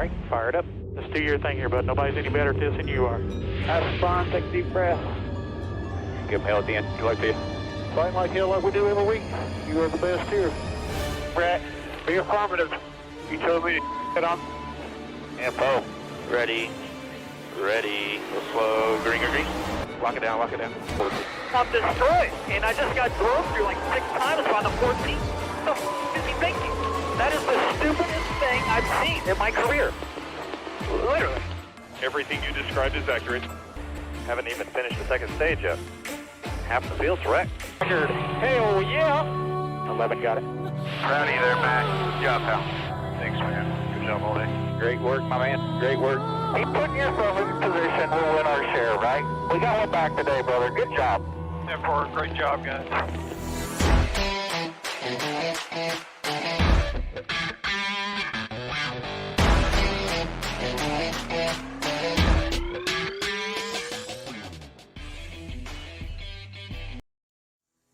right, fire it up. Just do your thing here, bud. Nobody's any better at this than you are. Have fun, take a deep breath. Give him hell at the end. Good luck to you. Fight like hell like we do every week. You are the best here. Brett, be affirmative. You told me to get on. Info. Ready. Ready. Go slow. Green, green, green. Lock it down, lock it down. I'm destroyed, and I just got drove through like 6 times on the 14th. What the f*** is he thinking? That is the stupidest thing I've seen in my career. Literally. Everything you described is accurate. Haven't even finished the second stage yet. Half the field's wrecked. Hell yeah. 11 got it. Rowdy there, Mac. Good job, pal. Thanks, man. Good job all day. Great work, my man. Great work. Keep putting yourself in position, we'll win our share, right? We got one back today, brother. Good job. F4, great job, guys.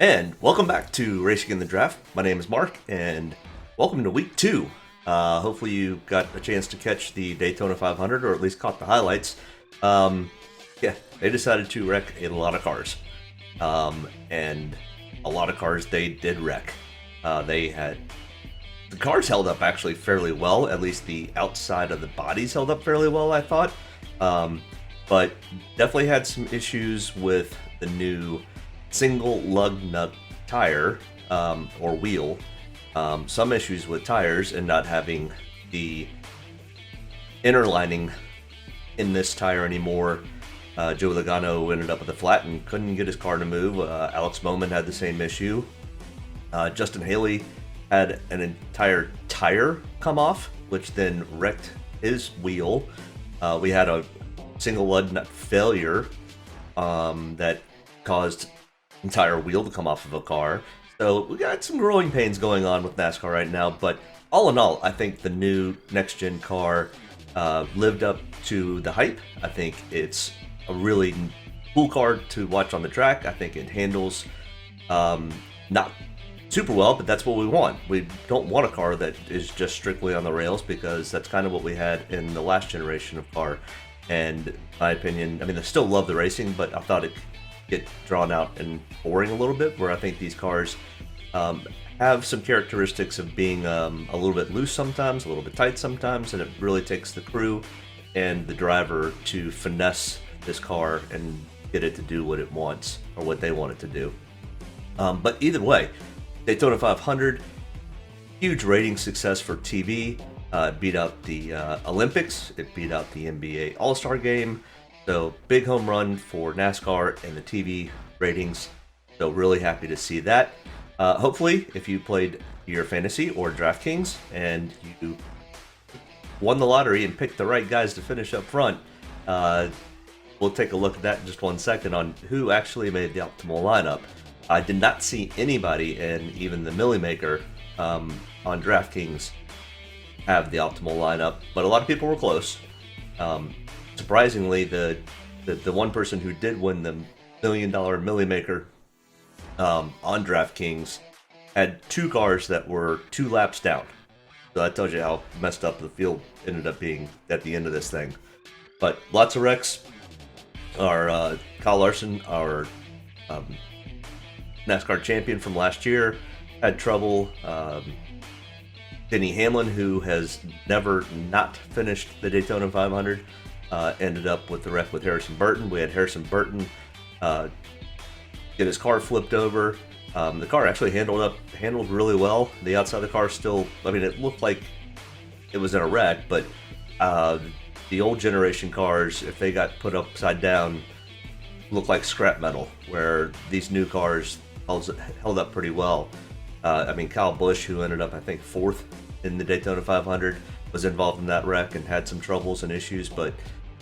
And welcome back to Racing in the Draft. My name is Mark, and welcome to week 2. Hopefully you got a chance to catch the Daytona 500, or at least caught the highlights. Yeah, they decided to wreck a lot of cars. And a lot of cars they did wreck. The cars held up actually fairly well, at least the outside of the bodies held up fairly well, I thought. But definitely had some issues with the new single lug nut tire, or wheel. Some issues with tires and not having the inner lining in this tire anymore. Joe Logano ended up with a flat and couldn't get his car to move. Alex Bowman had the same issue. Justin Haley had an entire tire come off, which then wrecked his wheel. We had a single lug nut failure that caused entire wheel to come off of a car. So we got some growing pains going on with NASCAR right now, but all in all, I think the new next-gen car lived up to the hype. I think it's a really cool car to watch on the track. I think it handles not super well, but that's what we want. We don't want a car that is just strictly on the rails, because that's kind of what we had in the last generation of car. And in my opinion, I mean, I still love the racing, but I thought it get drawn out and boring a little bit, where I think these cars have some characteristics of being a little bit loose sometimes, a little bit tight sometimes, and it really takes the crew and the driver to finesse this car and get it to do what it wants, or what they want it to do. But either way, Daytona 500, huge rating success for TV. It beat out the Olympics, it beat out the NBA All-Star Game. So big home run for NASCAR and the TV ratings. So really happy to see that. Hopefully, if you played your fantasy or DraftKings and you won the lottery and picked the right guys to finish up front, we'll take a look at that in just 1 second on who actually made the optimal lineup. I did not see anybody, and even the Millie Maker on DraftKings, have the optimal lineup, but a lot of people were close. Surprisingly, the one person who did win the $1 million Millie Maker on DraftKings had 2 cars that were 2 laps down. So that tells you how messed up the field ended up being at the end of this thing. But lots of wrecks. Our Kyle Larson, our NASCAR champion from last year, had trouble. Denny Hamlin, who has never not finished the Daytona 500, ended up with the wreck with Harrison Burton. We had Harrison Burton get his car flipped over. The car actually handled really well. The outside of the car still, I mean, it looked like it was in a wreck, but the old generation cars, if they got put upside down, looked like scrap metal, where these new cars held up pretty well. I mean, Kyle Busch, who ended up, I think, 4th in the Daytona 500, was involved in that wreck and had some troubles and issues, but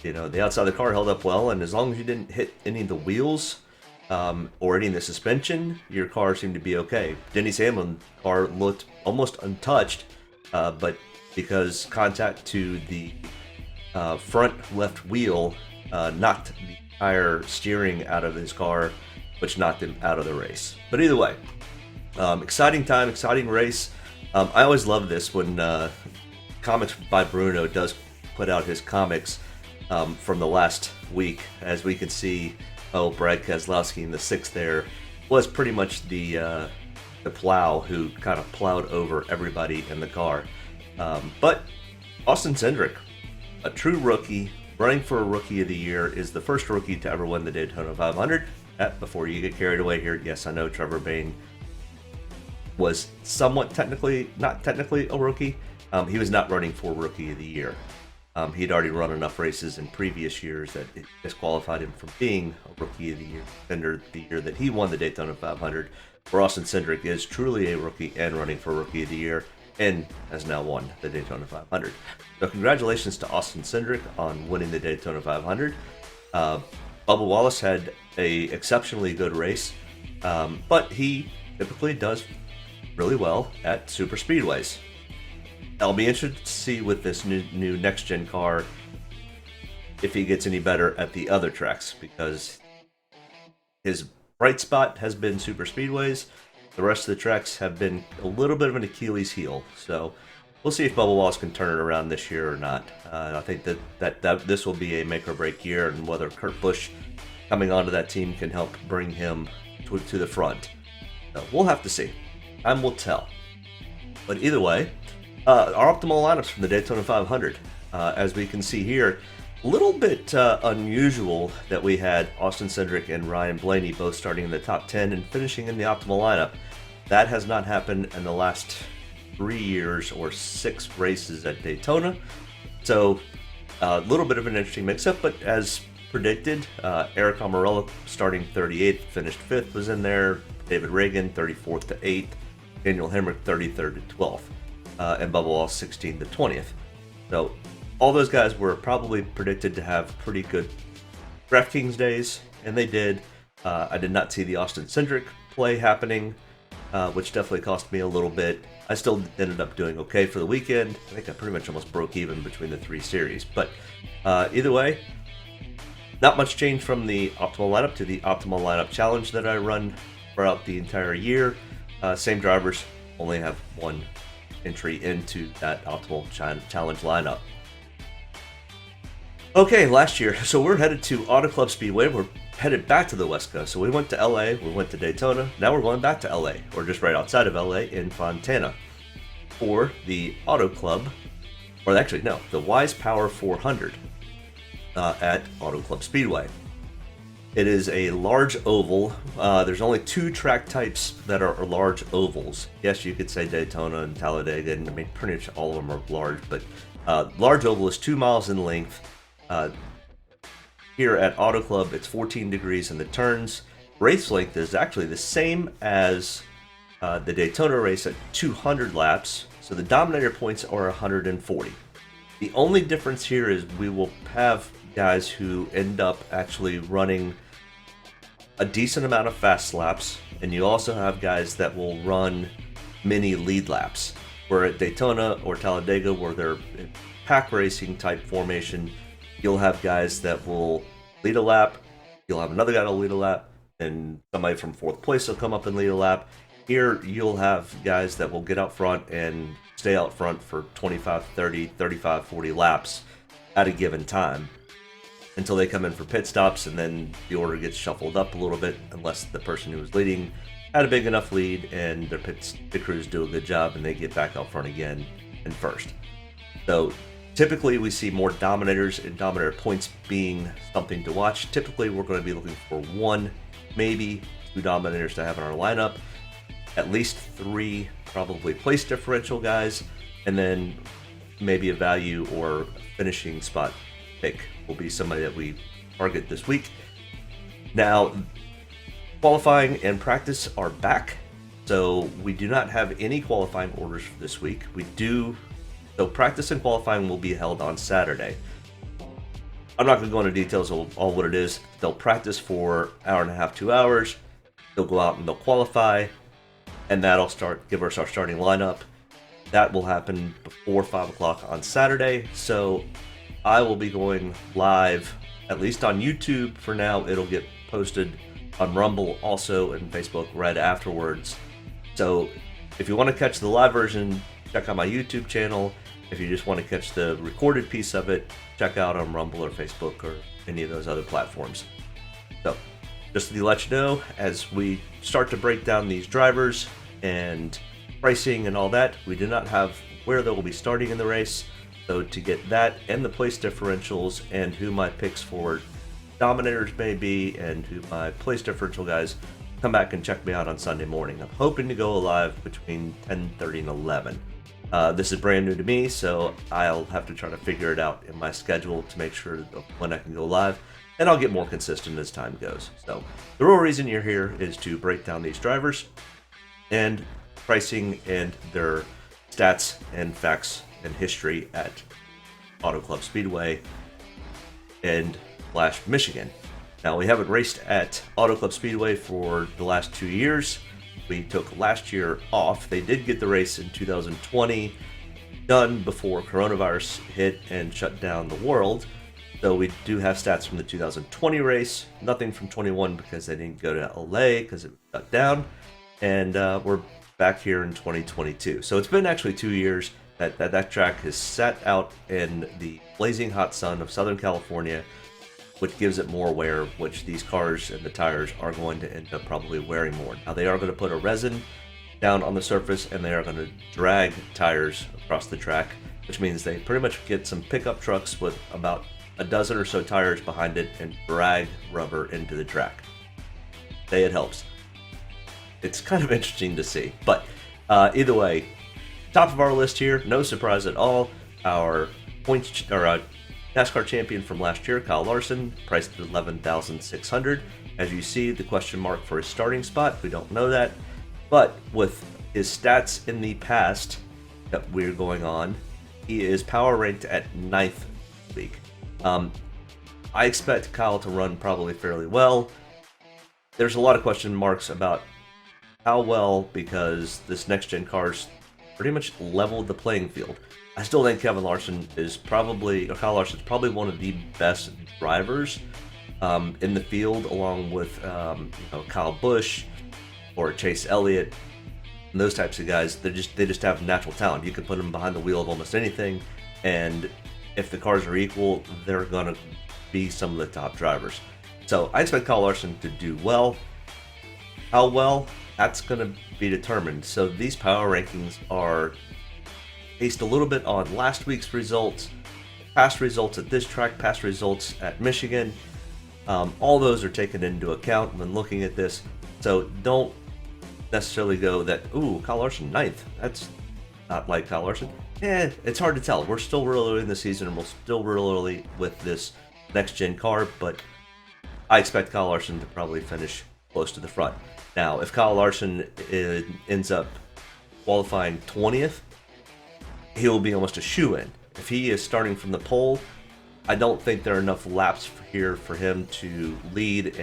you know, the outside of the car held up well, and as long as you didn't hit any of the wheels or any of the suspension, your car seemed to be okay. Denny Hamlin's car looked almost untouched, but because contact to the front left wheel knocked the entire steering out of his car, which knocked him out of the race. But either way, exciting time, exciting race. I always love this when Comments by Bruno does put out his comics from the last week. As we can see, Brad Keselowski in the 6th there was pretty much the plow who kind of plowed over everybody in the car. But Austin Cindric, a true rookie, running for a Rookie of the Year, is the first rookie to ever win the Daytona 500. Before you get carried away here, yes, I know Trevor Bayne was somewhat not technically a rookie. He was not running for Rookie of the Year. He'd already run enough races in previous years that it disqualified him from being a Rookie of the Year contender the year that he won the Daytona 500. Where Austin Cindric is truly a rookie and running for Rookie of the Year, and has now won the Daytona 500. So congratulations to Austin Cindric on winning the Daytona 500. Bubba Wallace had a exceptionally good race, but he typically does really well at super speedways. I'll be interested to see with this new next-gen car if he gets any better at the other tracks, because his bright spot has been super speedways. The rest of the tracks have been a little bit of an Achilles heel, so we'll see if Bubba Wallace can turn it around this year or not. I think that this will be a make or break year, and whether Kurt Busch coming onto that team can help bring him to the front. So we'll have to see. Time will tell. But either way, our optimal lineups from the Daytona 500. As we can see here, a little bit unusual that we had Austin Cindric and Ryan Blaney both starting in the top 10 and finishing in the optimal lineup. That has not happened in the last 3 years or 6 races at Daytona. So a little bit of an interesting mix-up, but as predicted, Eric Almirola starting 38th, finished 5th, was in there. David Reagan 34th to 8th. Daniel Hemrick 33rd to 12th. And Bubba Wallace 16th to 20th. So all those guys were probably predicted to have pretty good DraftKings days, and they did. I did not see the Austin Cindric play happening, which definitely cost me a little bit. I still ended up doing okay for the weekend. I think I pretty much almost broke even between the 3 series. But either way, not much change from the optimal lineup to the optimal lineup challenge that I run throughout the entire year. Same drivers, only have 1 entry into that optimal challenge lineup. Okay, last year, so we're headed to Auto Club Speedway. We're headed back to the West Coast. So we went to LA, we went to Daytona, now we're going back to LA. We're just right outside of LA in Fontana for the Auto Club, or actually, no, the Wise Power 400 at Auto Club Speedway. It is a large oval. There's only 2 track types that are large ovals. Yes, you could say Daytona and Talladega, and I mean, pretty much all of them are large, but large oval is 2 miles in length. Here at Auto Club, it's 14 degrees in the turns. Race length is actually the same as the Daytona race at 200 laps, so the Dominator points are 140. The only difference here is we will have guys who end up actually running a decent amount of fast laps, and you also have guys that will run mini lead laps. Where at Daytona or Talladega, where they're pack racing type formation, you'll have guys that will lead a lap, you'll have another guy to lead a lap, and somebody from 4th place will come up and lead a lap. Here, you'll have guys that will get out front and stay out front for 25, 30, 35, 40 laps at a given time until they come in for pit stops, and then the order gets shuffled up a little bit unless the person who was leading had a big enough lead and their pit crews do a good job and they get back out front again in first. So typically we see more Dominators and Dominator points being something to watch. Typically we're going to be looking for 1, maybe 2 Dominators to have in our lineup, at least 3 probably place differential guys, and then maybe a value or finishing spot pick will be somebody that we target this week. Now, qualifying and practice are back, so we do not have any qualifying orders for this week. So practice and qualifying will be held on Saturday. I'm not going to go into details of all what it is. They'll practice for an hour and a half, 2 hours. They'll go out and they'll qualify, and that'll give us our starting lineup. That will happen before 5 o'clock on Saturday, so I will be going live, at least on YouTube for now. It'll get posted on Rumble also and Facebook right afterwards. So if you want to catch the live version, check out my YouTube channel. If you just want to catch the recorded piece of it, check out on Rumble or Facebook or any of those other platforms. So, just to let you know, as we start to break down these drivers and pricing and all that, we do not have where they will be starting in the race. So to get that and the place differentials and who my picks for dominators may be and who my place differential guys, come back and check me out on Sunday morning. I'm hoping to go live between 10:30 and 11. This is brand new to me, so I'll have to try to figure it out in my schedule to make sure when I can go live, and I'll get more consistent as time goes. So the real reason you're here is to break down these drivers and pricing and their stats and facts and history at Auto Club Speedway and Michigan. Now, we haven't raced at Auto Club Speedway for the last 2 years. We took last year off. They did get the race in 2020 done before coronavirus hit and shut down the world. So we do have stats from the 2020 race, nothing from 21 because they didn't go to LA because it shut down. And we're back here in 2022. So it's been actually 2 years that track has sat out in the blazing hot sun of Southern California, which gives it more wear, which these cars and the tires are going to end up probably wearing more. Now, they are going to put a resin down on the surface, and they are going to drag tires across the track, which means they pretty much get some pickup trucks with about a dozen or so tires behind it and drag rubber into the track. It helps. It's kind of interesting to see, but either way, top of our list here, no surprise at all, our points or NASCAR champion from last year, Kyle Larson, priced at $11,600. As you see, the question mark for his starting spot, we don't know that. But with his stats in the past that we're going on, he is power ranked at 9th week. I expect Kyle to run probably fairly well. There's a lot of question marks about how well, because this next-gen car's pretty much leveled the playing field. I still think Kyle Larson's probably one of the best drivers in the field, along with Kyle Busch or Chase Elliott and those types of guys. They just have natural talent. You can put them behind the wheel of almost anything, and if the cars are equal, they're gonna be some of the top drivers. So I expect Kyle Larson to do well. How well? That's gonna be determined. So these power rankings are based a little bit on last week's results, past results at this track, past results at Michigan. All those are taken into account when looking at this. So don't necessarily go that, ooh, Kyle Larson 9th. That's not like Kyle Larson. It's hard to tell. We're still real early in the season, and we're still real early with this next-gen car, but I expect Kyle Larson to probably finish close to the front. Now, if Kyle Larson ends up qualifying 20th, he will be almost a shoo-in. If he is starting from the pole, I don't think there are enough laps here for him to lead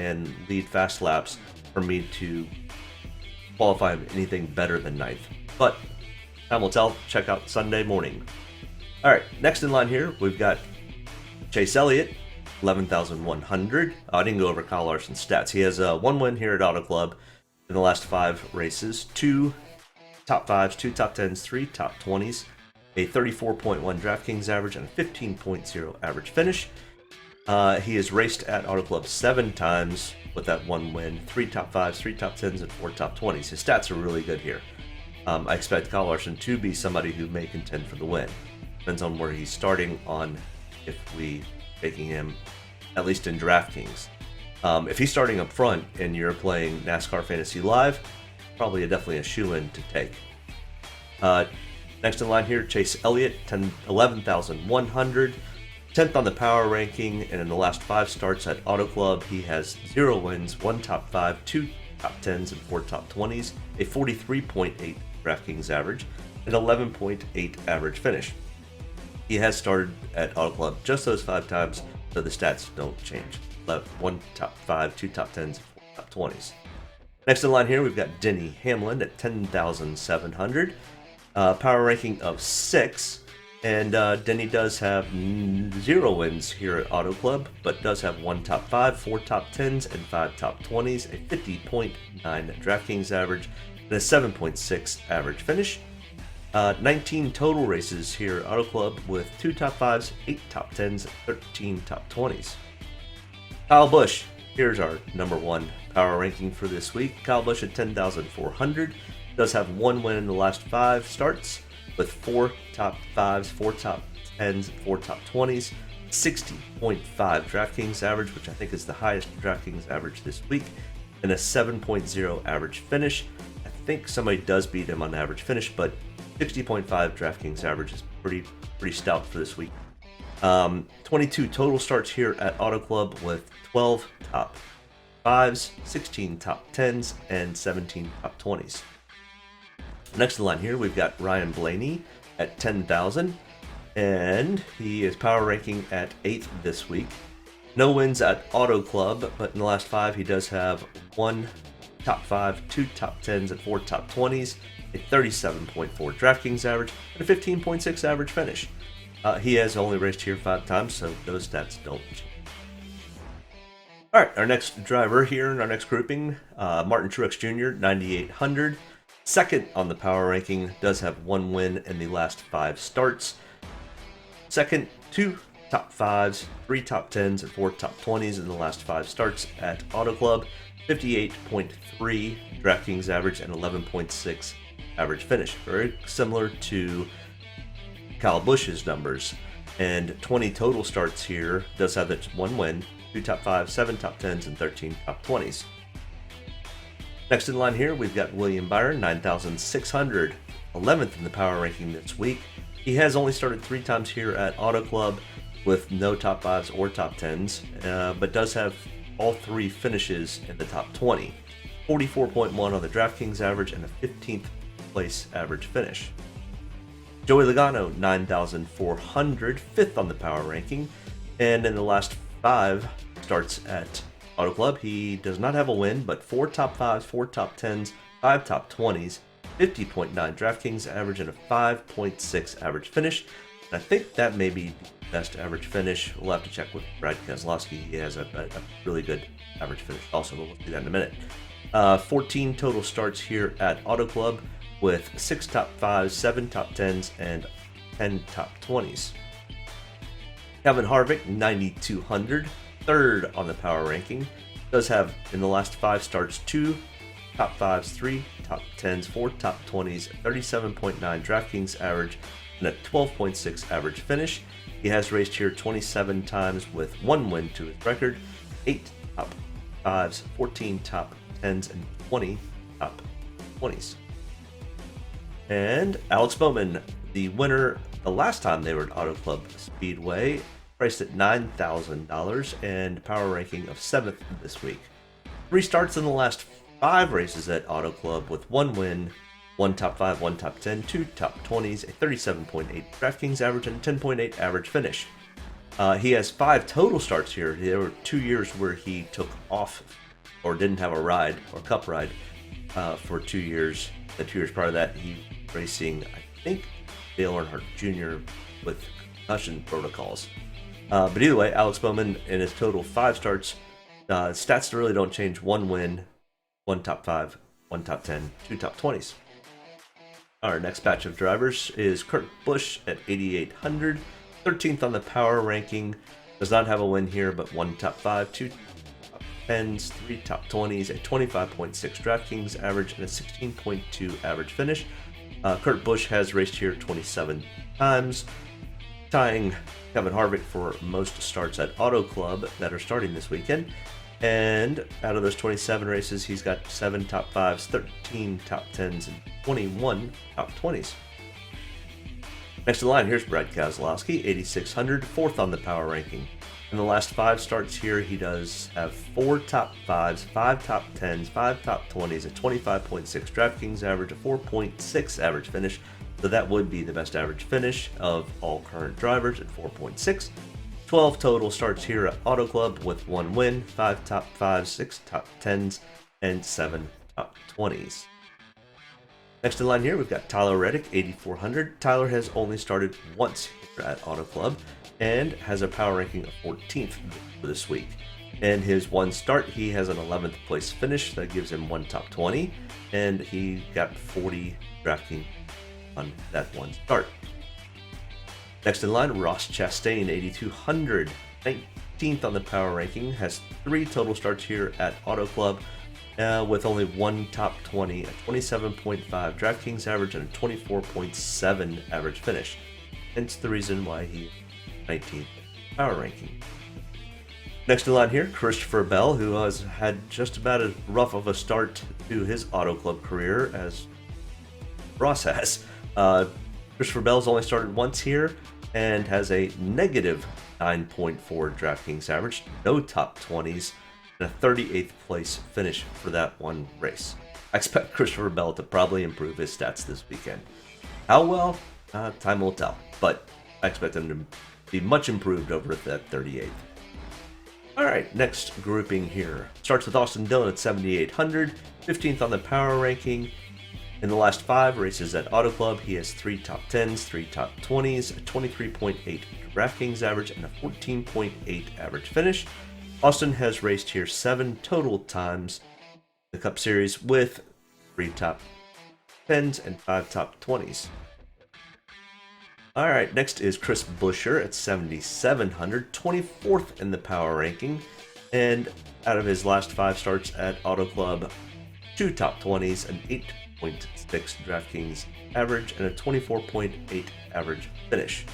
fast laps for me to qualify him anything better than 9th. But time will tell. Check out Sunday morning. All right, next in line here, we've got Chase Elliott, 11,100. I didn't go over Kyle Larson's stats. He has one win here at Auto Club in the last 5 races, 2 top 5s, 2 top 10s, 3 top 20s, a 34.1 DraftKings average, and a 15.0 average finish. He has raced at Auto Club 7 times with that 1 win, 3 top 5s, 3 top 10s, and 4 top 20s. His stats are really good here. I expect Kyle Larson to be somebody who may contend for the win. Depends on where he's starting on if we taking him, at least in DraftKings. If he's starting up front and you're playing NASCAR Fantasy Live, probably definitely a shoo-in to take. Next in line here, Chase Elliott, 11,100. 10th on the power ranking, and in the last 5 starts at Auto Club, he has 0 wins, 1 top 5, 2 top 10s, and 4 top 20s, a 43.8 DraftKings average, an 11.8 average finish. He has started at Auto Club just those 5 times, so the stats don't change. 1 top 5, 2 top 10s, and 4 top 20s. Next in line here, we've got Denny Hamlin at 10,700. Power ranking of 6. And Denny does have 0 wins here at Auto Club, but does have 1 top 5, 4 top 10s, and 5 top 20s, a 50.9 DraftKings average, and a 7.6 average finish. 19 total races here at Auto Club with 2 top 5s, 8 top 10s, 13 top 20s. Kyle Busch, here's our number 1 power ranking for this week. Kyle Busch at 10,400 does have 1 win in the last 5 starts with 4 top 5s, 4 top 10s, 4 top 20s, 60.5 DraftKings average, which I think is the highest DraftKings average this week, and a 7.0 average finish. I think somebody does beat him on average finish, but 60.5 DraftKings average is pretty stout for this week. 22 total starts here at Auto Club with 12 top 5s, 16 top 10s, and 17 top 20s. Next in line here, we've got Ryan Blaney at 10,000, and he is power ranking at 8th this week. No wins at Auto Club, but in the last 5, he does have 1 top 5, 2 top 10s, and 4 top 20s, a 37.4 DraftKings average, and a 15.6 average finish. He has only raced here 5 times, so those stats don't change. All right, our next driver here in our next grouping, Martin Truex Jr., 9,800. Second on the power ranking, does have 1 win in the last 5 starts. Second, 2 top 5s, 3 top 10s, and 4 top 20s in the last 5 starts at Auto Club. 58.3 DraftKings average and 11.6 average finish. Very similar to Kyle Busch's numbers. And 20 total starts here, does have that 1 win, 2 top 5s, 7 top 10s, and 13 top 20s. Next in line here, we've got William Byron, 9,600, 11th in the power ranking this week. He has only started 3 times here at Auto Club with no top 5s or top 10s, but does have all 3 finishes in the top 20. 44.1 on the DraftKings average and a 15th place average finish. Joey Logano, 9,400, 5th on the power ranking, and in the last 5 starts at Auto Club, he does not have a win, but 4 top 5s, 4 top 10s, 5 top 20s, 50.9 DraftKings average, and a 5.6 average finish. And I think that may be the best average finish. We'll have to check with Brad Keselowski. He has a really good average finish also, but we'll do that in a minute. 14 total starts here at Auto Club with 6 top 5s, 7 top 10s, and 10 top 20s. Kevin Harvick, 9,200, 3rd on the power ranking. Does have, in the last 5 starts, 2 top 5s, 3 top 10s, 4 top 20s, 37.9 DraftKings average, and a 12.6 average finish. He has raced here 27 times with 1 win to his record, 8 top 5s, 14 top 10s, and 20 top 20s. And Alex Bowman, the winner the last time they were at Auto Club Speedway, priced at $9,000 and power ranking of 7th this week. 3 starts in the last 5 races at Auto Club with 1 win, 1 top 5, 1 top 10, 2 top 20s, a 37.8 DraftKings average, and a 10.8 average finish. He has 5 total starts here. There were 2 years where he took off or didn't have a ride or cup ride for 2 years. The 2 years prior to that, he racing, I think, Dale Earnhardt Jr. with concussion protocols. But either way, Alex Bowman in his total 5 starts, stats really don't change. 1 win, 1 top 5, 1 top 10, 2 top 20s. Our next batch of drivers is Kurt Busch at 8,800, 13th on the power ranking. Does not have a win here, but 1 top 5, 2 top 10s, 3 top 20s, a 25.6 DraftKings average, and a 16.2 average finish. Kurt Busch has raced here 27 times, tying Kevin Harvick for most starts at Auto Club that are starting this weekend. And out of those 27 races, he's got 7 top 5s, 13 top 10s, and 21 top 20s. Next in line, here's Brad Keselowski, 8,600, 4th on the power ranking. In the last 5 starts here, he does have 4 top 5s, 5 top 10s, 5 top 20s, a 25.6 DraftKings average, a 4.6 average finish. So that would be the best average finish of all current drivers at 4.6. 12 total starts here at Auto Club with 1 win, 5 top 5s, 6 top 10s, and 7 top 20s. Next in line here, we've got Tyler Reddick, 8,400. Tyler has only started once here at Auto Club and has a power ranking of 14th for this week. In his 1 start, he has an 11th place finish that gives him 1 top 20, and he got 40 DraftKings on that one start. Next in line, Ross Chastain, 8,200, 19th on the power ranking, has 3 total starts here at Auto Club, with only 1 top 20, a 27.5 DraftKings average, and a 24.7 average finish. Hence the reason why he 19th power ranking. Next in line here, Christopher Bell, who has had just about as rough of a start to his Auto Club career as Ross has. Christopher Bell's only started once here and has a negative 9.4 DraftKings average, no top 20s, and a 38th place finish for that one race. I expect Christopher Bell to probably improve his stats this weekend. How well? Time will tell, but I expect him to be much improved over that 38th. Alright, next grouping here. Starts with Austin Dillon at 7,800, 15th on the power ranking. In the last 5 races at Auto Club, he has 3 top 10s, 3 top 20s, a 23.8 DraftKings average, and a 14.8 average finish. Austin has raced here 7 total times in the Cup Series with 3 top 10s and 5 top 20s. Alright, next is Chris Buescher at 7,700, 24th in the power ranking, and out of his last 5 starts at Auto Club, 2 top 20s, an 8.6 DraftKings average, and a 24.8 average finish.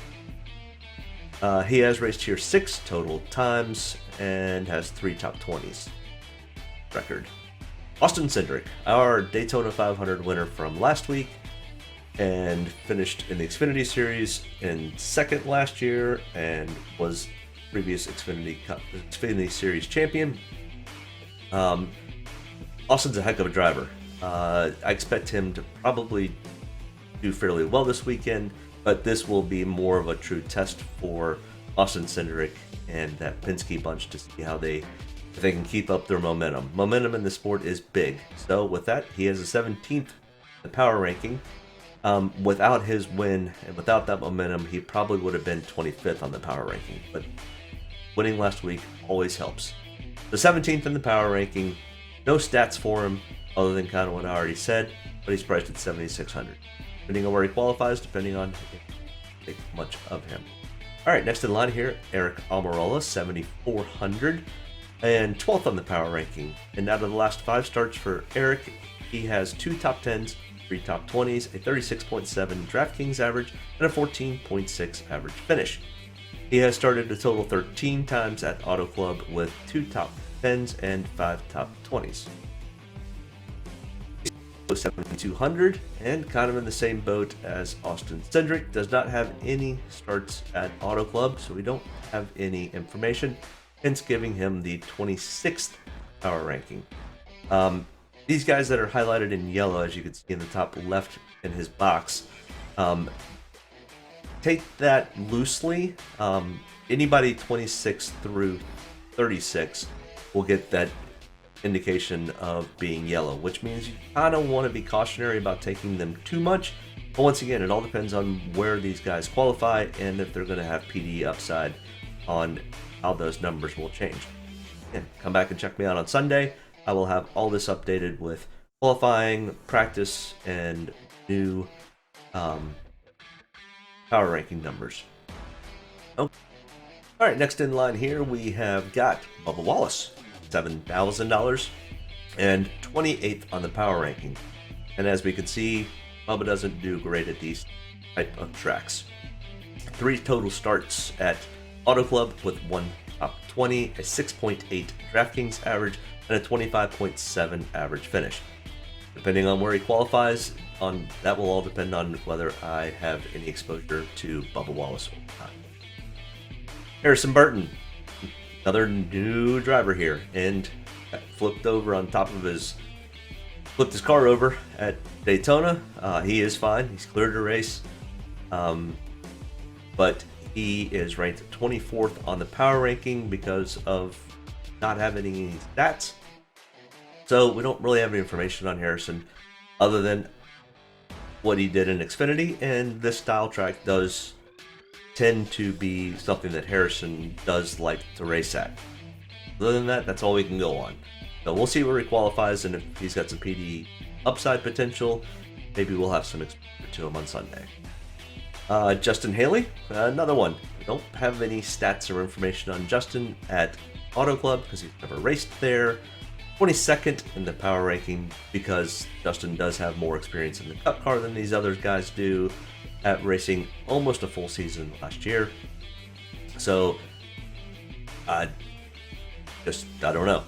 He has raced here 6 total times and has 3 top 20s record. Austin Cindric, our Daytona 500 winner from last week, and finished in the Xfinity Series in 2nd last year and was previous Xfinity Series champion. Austin's a heck of a driver. I expect him to probably do fairly well this weekend, but this will be more of a true test for Austin Cindric and that Penske bunch to see how if they can keep up their momentum. Momentum in the sport is big. So with that, he has a 17th in the power ranking. Without his win and without that momentum, he probably would have been 25th on the power ranking. But winning last week always helps. The 17th in the power ranking, no stats for him other than kind of what I already said, but he's priced at 7,600. Depending on where he qualifies, depending on if you think much of him. All right, next in line here, Eric Almirola, 7,400, and 12th on the power ranking. And out of the last 5 starts for Eric, he has 2 top 10s, 3 top 20s, a 36.7 DraftKings average, and a 14.6 average finish. He has started a total 13 times at Auto Club with 2 top 10s and 5 top 20s. 7,200 and kind of in the same boat as Austin Cindric. Does not have any starts at Auto Club, so we don't have any information, hence giving him the 26th power ranking. These guys that are highlighted in yellow, as you can see in the top left in his box, take that loosely. Anybody 26 through 36 will get that indication of being yellow, which means you kind of want to be cautionary about taking them too much. But once again, it all depends on where these guys qualify and if they're going to have PD upside on how those numbers will change. And come back and check me out on Sunday. I will have all this updated with qualifying, practice, and new power ranking numbers. Okay. All right, next in line here, we have got Bubba Wallace, $7,000 and 28th on the power ranking. And as we can see, Bubba doesn't do great at these type of tracks. 3 total starts at Auto Club with 1 top 20, a 6.8 DraftKings average, and a 25.7 average finish. Depending on where he qualifies, that will all depend on whether I have any exposure to Bubba Wallace or not. Harrison Burton, another new driver here, and flipped his car over at Daytona. He is fine. He's cleared to race, but he is ranked 24th on the power ranking because of not having any stats. So we don't really have any information on Harrison other than what he did in Xfinity, and this style track does tend to be something that Harrison does like to race at. Other than that, that's all we can go on. So we'll see where he qualifies and if he's got some PD upside potential. maybe we'll have some exposure to him on Sunday. Justin Haley, another one. We don't have any stats or information on Justin at Auto Club because he's never raced there. 22nd in the power ranking because Justin does have more experience in the Cup car than these other guys do at racing almost a full season last year. So, I don't know.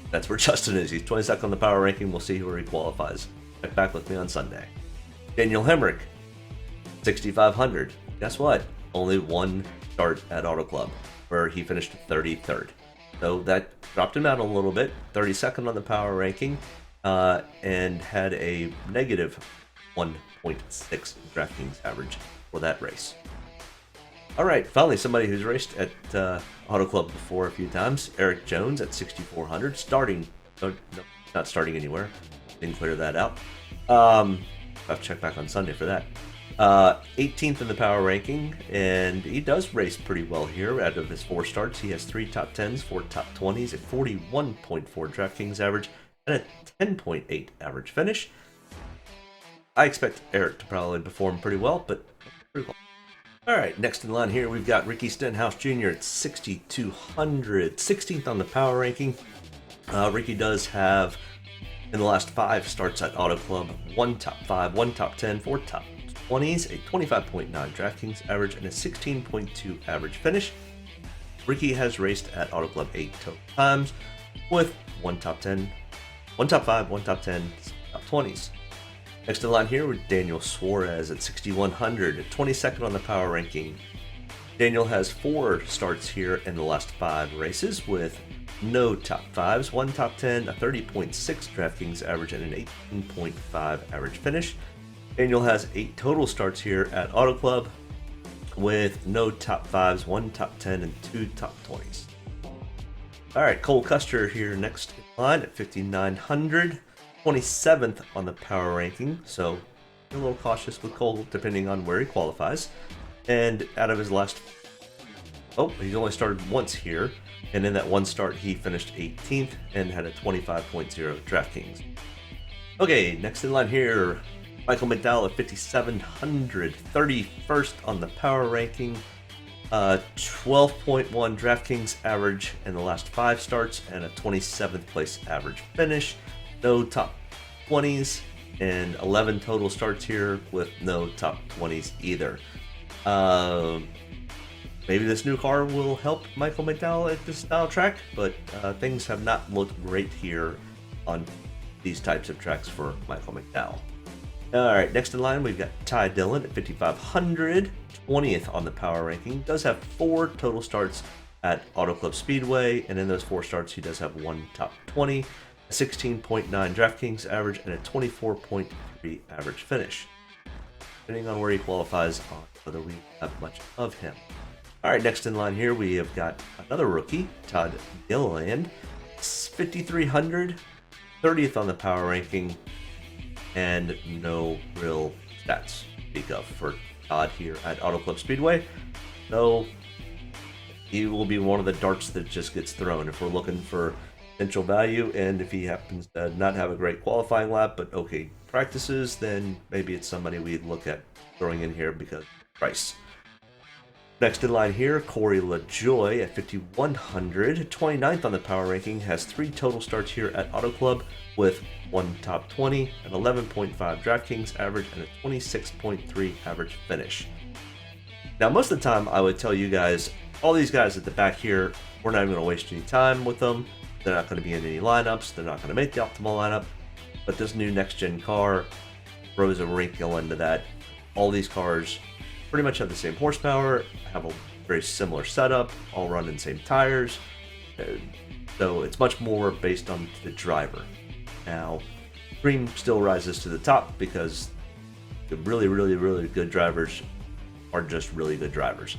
That's where Justin is. He's 22nd on the power ranking. We'll see where he qualifies. Check back with me on Sunday. Daniel Hemrick, 6,500. Guess what? Only one start at Auto Club, where he finished 33rd. So that dropped him out a little bit. 32nd on the power ranking, and had a negative 1.6 DraftKings average for that race. All right, finally somebody who's raced at Auto Club before a few times. Eric Jones at 6,400, starting. No, not starting anywhere. Didn't clear that out. I'll have to check back on Sunday for that. 18th in the power ranking, and he does race pretty well here. Out of his 4 starts, he has 3 top 10s, 4 top 20s, a 41.4 DraftKings average, and a 10.8 average finish. I expect Eric to probably perform pretty well, but pretty well. All right, next in line here, we've got Ricky Stenhouse Jr. at 6,200, 16th on the power ranking. Ricky does have, in the last 5 starts at Auto Club, 1 top 5, 1 top 10, 4 top 20s, a 25.9 DraftKings average, and a 16.2 average finish. Ricky has raced at Auto Club 8 total times with 1 top 10, 1 top 5, 1 top 10, top 20s. Next in line here with Daniel Suarez at 6,100, 22nd on the power ranking. Daniel has 4 starts here in the last 5 races with no top 5s, 1 top 10, a 30.6 DraftKings average, and an 18.5 average finish. Daniel has 8 total starts here at Auto Club with no top 5s, 1 top 10, and 2 top 20s. All right, Cole Custer here next in line at 5,900, 27th on the power ranking, so a little cautious with Cole depending on where he qualifies. And out of his last, he's only started once here, and in that one start he finished 18th and had a 25.0 DraftKings. Okay, next in line here, Michael McDowell at 5,700, 31st on the power ranking, 12.1 DraftKings average in the last 5 starts, and a 27th place average finish. No top 20s, and 11 total starts here with no top 20s either. Maybe this new car will help Michael McDowell at this style track, but things have not looked great here on these types of tracks for Michael McDowell. All right, next in line, we've got Ty Dillon at 5,500, 20th on the power ranking. Does have 4 total starts at Auto Club Speedway, and in those 4 starts, he does have 1 top 20, a 16.9 DraftKings average, and a 24.3 average finish. Depending on where he qualifies on whether we have much of him. All right, next in line here, we have got another rookie, Todd Gilliland, 5,300, 30th on the power ranking, and no real stats to speak of for Todd here at Auto Club Speedway. So he will be one of the darts that just gets thrown if we're looking for potential value, and if he happens to not have a great qualifying lap but okay practices, then maybe it's somebody we'd look at throwing in here because of price. Next in line here, Corey LaJoy at 5,100, 29th on the power ranking, has 3 total starts here at Auto Club with 1 top 20, an 11.5 DraftKings average, and a 26.3 average finish. Now, most of the time, I would tell you guys, all these guys at the back here, we're not even going to waste any time with them. They're not going to be in any lineups. They're not going to make the optimal lineup. But this new next-gen car throws a wrinkle into that. All these cars pretty much have the same horsepower, have a very similar setup, all run in same tires. So it's much more based on the driver. Now, cream still rises to the top because the really, really, really good drivers are just really good drivers.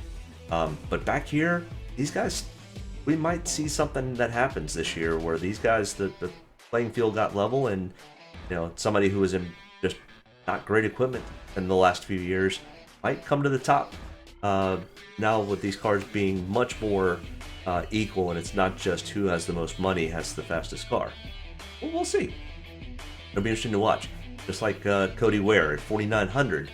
But back here, these guys, we might see something that happens this year where these guys, the playing field got level, and somebody who was in just not great equipment in the last few years might come to the top. Now with these cars being much more equal, and it's not just who has the most money has the fastest car. Well, we'll see. It'll be interesting to watch. just like Cody Ware at 4,900.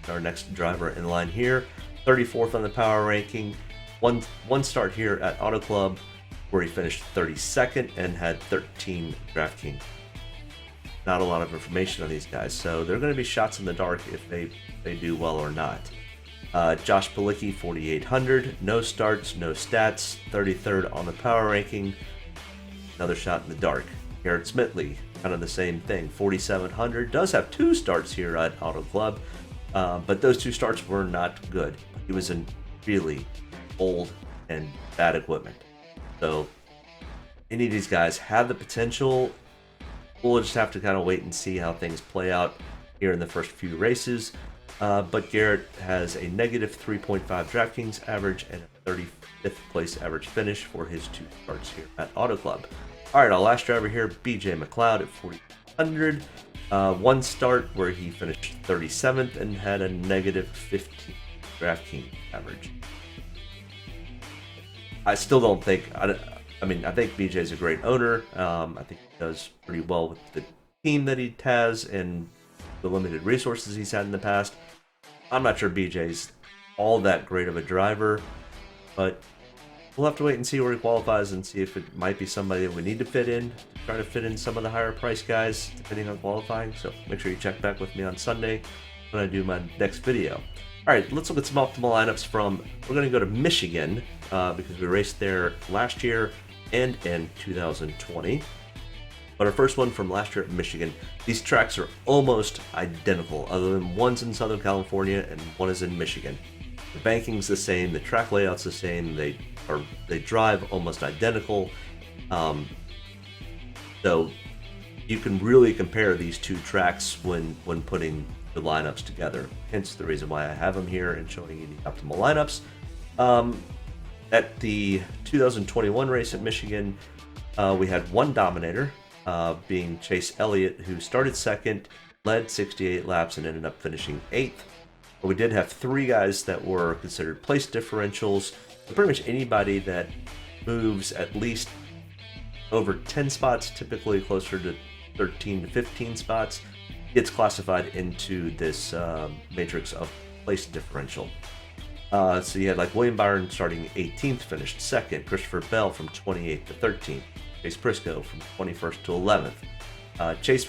Our next driver in line here, 34th on the power ranking. One start here at Auto Club, where he finished 32nd and had 13 DraftKings. Not a lot of information on these guys, so they're going to be shots in the dark if they do well or not. Josh Palicki, 4,800, no starts, no stats, 33rd on the power ranking, another shot in the dark. Garrett Smitley, kind of the same thing, 4,700, does have 2 starts here at Auto Club, but those 2 starts were not good. He was in really old and bad equipment. So any of these guys have the potential. We'll just have to kind of wait and see how things play out here in the first few races. But Garrett has a negative 3.5 DraftKings average and a 35th place average finish for his 2 starts here at Auto Club. All right, our last driver here, BJ McLeod at 4,100. One start where he finished 37th and had a negative 15 DraftKings average. I still don't think, I think BJ's a great owner. I think he does pretty well with the team that he has and the limited resources he's had in the past. I'm not sure BJ's all that great of a driver, but we'll have to wait and see where he qualifies and see if it might be somebody that we need to fit in, try to fit in some of the higher price guys depending on qualifying. So make sure you check back with me on Sunday when I do my next video. All right, let's look at some optimal lineups from, we're going to go to Michigan because we raced there last year and in 2020. But our first one from last year at Michigan, these tracks are almost identical, other than one's in Southern California and one is in Michigan. The banking's the same, the track layout's the same, they drive almost identical. So you can really compare these 2 tracks when putting the lineups together. Hence the reason why I have them here and showing you the optimal lineups. At the 2021 race at Michigan, we had one dominator, being Chase Elliott, who started second, led 68 laps, and ended up finishing 8th. But we did have 3 guys that were considered place differentials. So pretty much anybody that moves at least over 10 spots, typically closer to 13 to 15 spots, gets classified into this matrix of place differential. So you had like William Byron starting 18th, finished 2nd. Christopher Bell from 28th to 13th. Chase Briscoe from 21st to 11th. Chase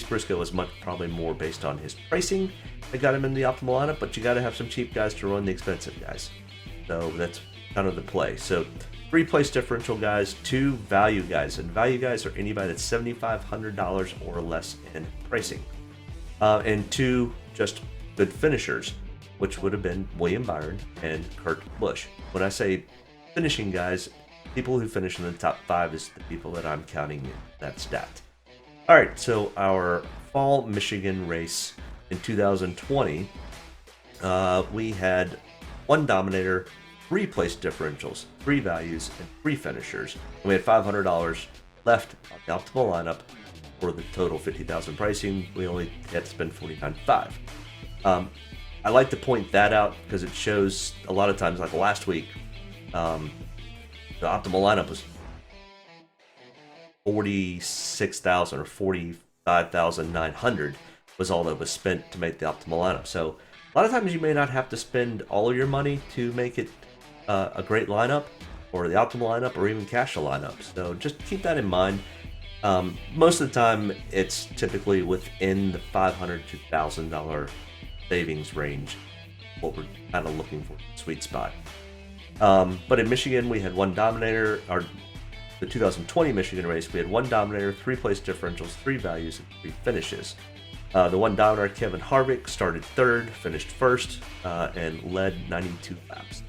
Briscoe was probably more based on his pricing that got him in the optimal lineup, but you got to have some cheap guys to run the expensive guys. So that's kind of the play. So 3 place differential guys, 2 value guys, and value guys are anybody that's $7,500 or less in pricing, and 2 just good finishers, which would have been William Byron and Kurt Busch. When I say finishing guys, people who finish in the top 5 is the people that I'm counting in that stat. All right, so our fall Michigan race in 2020, we had 1 dominator, 3 place differentials, 3 values, and 3 finishers. And we had $500 left on the optimal lineup for the total 50,000 pricing. We only had to spend $49,500. I like to point that out because it shows a lot of times, like last week, the optimal lineup was 46,000 or 45,900 was all that was spent to make the optimal lineup. So a lot of times you may not have to spend all of your money to make it a great lineup or the optimal lineup or even cash a lineup. So just keep that in mind. Most of the time it's typically within the $500 to $1,000 savings range, what we're kind of looking for, sweet spot. But in Michigan, we had 1 dominator. The 2020 Michigan race, we had 1 dominator, 3 place differentials, 3 values, and 3 finishes. The 1 dominator, Kevin Harvick, started 3rd, finished 1st, and led 92 laps.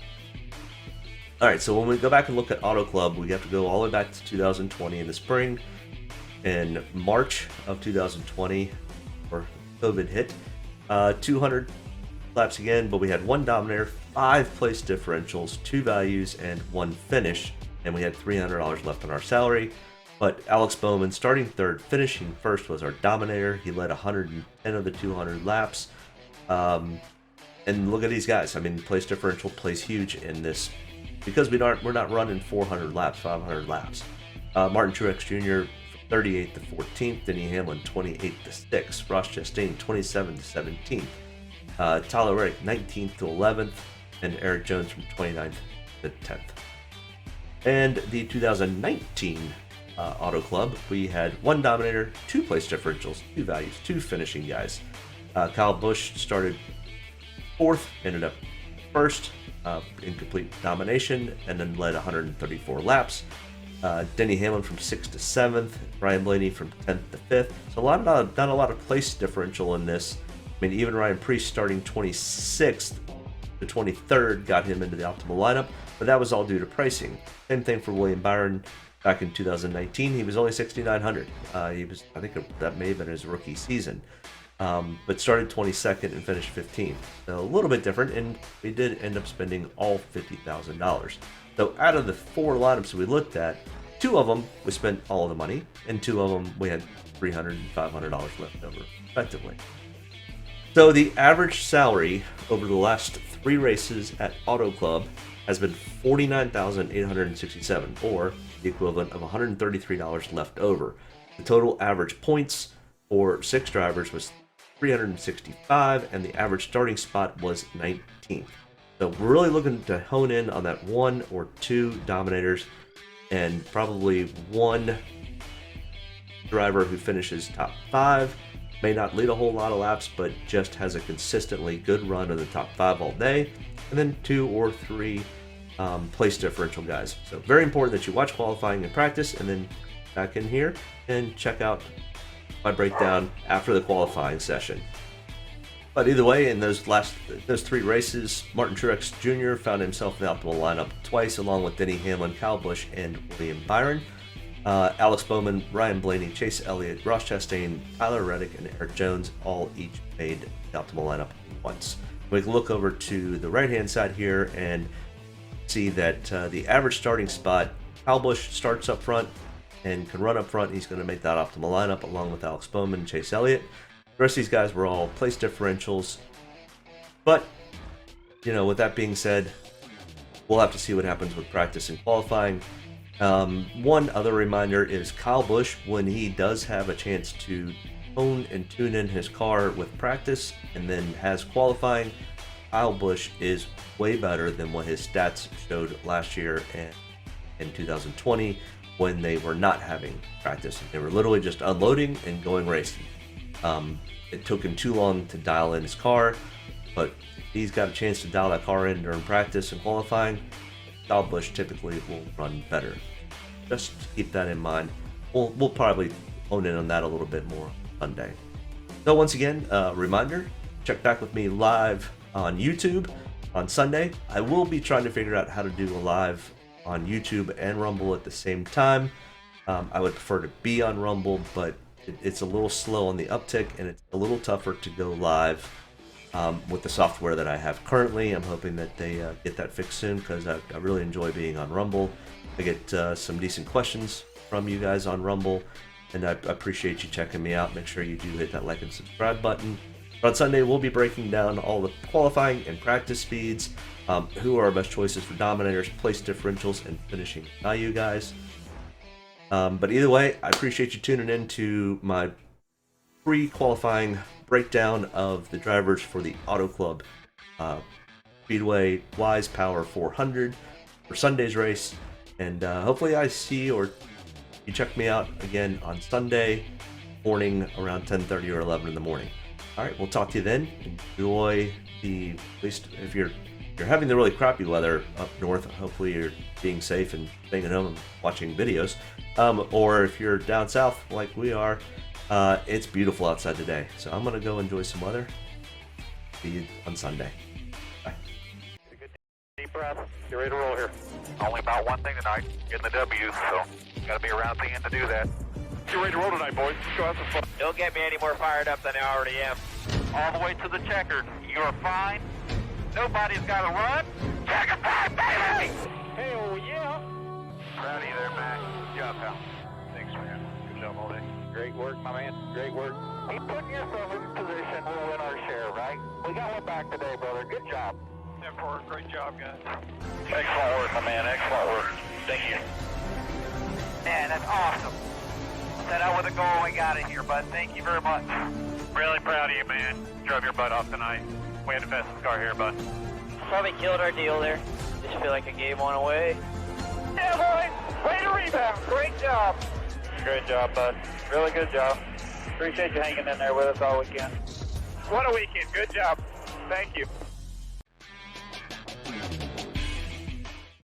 All right, so when we go back and look at Auto Club, we have to go all the way back to 2020 in the spring. In March of 2020, or COVID hit, 200 laps again, but we had 1 dominator, 5 place differentials, 2 values, and 1 finish, and we had $300 left on our salary. But Alex Bowman, starting 3rd, finishing 1st, was our dominator. He led 110 of the 200 laps. And look at these guys. I mean, place differential plays huge in this because we're not running 400 laps, 500 laps. Martin Truex Jr. from 38th to 14th. Denny Hamlin 28th to 6th. Ross Chastain 27th to 17th. Tyler Reddick 19th to 11th, and Eric Jones from 29th to 10th. And the 2019 Auto Club, we had one Dominator, 2 place differentials, 2 values, 2 finishing guys. Kyle Busch started 4th, ended up 1st in complete domination, and then led 134 laps. Denny Hamlin from 6th to 7th, Ryan Blaney from 10th to 5th. So not a lot of place differential in this. I mean, even Ryan Preece starting 26th to 23rd got him into the optimal lineup, but that was all due to pricing. Same thing for William Byron back in 2019. He was only 6,900. I think that may have been his rookie season, but started 22nd and finished 15th. So a little bit different, and we did end up spending all $50,000. So out of the 4 lineups we looked at, 2 of them we spent all the money, and 2 of them we had $300 and $500 left over, respectively. So the average salary over the last 3 races at Auto Club has been $49,867, or the equivalent of $133 left over. The total average points for 6 drivers was 365, and the average starting spot was 19th. So we're really looking to hone in on that 1 or 2 Dominators, and probably 1 driver who finishes top 5. May not lead a whole lot of laps, but just has a consistently good run in the top 5 all day. And then 2 or 3 place differential guys. So very important that you watch qualifying and practice, and then back in here and check out my breakdown after the qualifying session. But either way, in those 3 races, Martin Truex Jr. found himself in the optimal lineup twice, along with Denny Hamlin, Kyle Busch, and William Byron. Alex Bowman, Ryan Blaney, Chase Elliott, Ross Chastain, Tyler Reddick, and Eric Jones all each made the optimal lineup once. We can look over to the right-hand side here and see that the average starting spot, Kyle Busch starts up front and can run up front. He's going to make that optimal lineup along with Alex Bowman and Chase Elliott. The rest of these guys were all place differentials. But, with that being said, we'll have to see what happens with practice and qualifying. One other reminder is Kyle Busch, when he does have a chance to hone and tune in his car with practice and then has qualifying, Kyle Busch is way better than what his stats showed last year and in 2020 when they were not having practice. They were literally just unloading and going racing. It took him too long to dial in his car, but if he's got a chance to dial that car in during practice and qualifying, Kyle Busch typically will run better. Just keep that in mind. We'll probably hone in on that a little bit more Sunday. So once again, reminder, check back with me live on YouTube on Sunday. I will be trying to figure out how to do a live on YouTube and Rumble at the same time. I would prefer to be on Rumble, but it's a little slow on the uptick, and it's a little tougher to go live with the software that I have currently. I'm hoping that they get that fixed soon, because I really enjoy being on Rumble. I get some decent questions from you guys on Rumble, and I appreciate you checking me out. Make sure you do hit that like and subscribe button. But on Sunday, we'll be breaking down all the qualifying and practice speeds, who are our best choices for Dominators, place differentials, and finishing value guys. But either way, I appreciate you tuning in to my pre-qualifying breakdown of the drivers for the Auto Club Speedway Wise Power 400 for Sunday's race. And hopefully I see or you check me out again on Sunday morning around 10:30 or 11 in the morning. All right, we'll talk to you then. Enjoy at least if you're having the really crappy weather up north, hopefully you're being safe and staying at home and watching videos. Or if you're down south like we are, it's beautiful outside today. So I'm going to go enjoy some weather. See you on Sunday. Bye. Deep breath. Get ready to roll here. Only about one thing tonight, getting the W, so got to be around the end to do that. Get ready to roll tonight, boys. Let's go have some fun. Don't get me any more fired up than I already am. All the way to the checkered. You're fine. Nobody's got to run. Checker time, baby! Hell yeah! Proud of you there, Mac. Good job, pal. Thanks, man. Good job all day. Great work, my man. Great work. Keep putting yourself in position. We'll win our share, right? We got one back today, brother. Good job. Great job, guys. Excellent work, my man. Excellent work. Thank you. Man, that's awesome. Set out with a goal and we got it here, bud. Thank you very much. Really proud of you, man. Drove your butt off tonight. We had the best car here, bud. Probably killed our deal there. Just feel like I gave one away. Yeah, boys. Way to rebound. Great job. Great job, bud. Really good job. Appreciate you hanging in there with us all weekend. What a weekend. Good job. Thank you.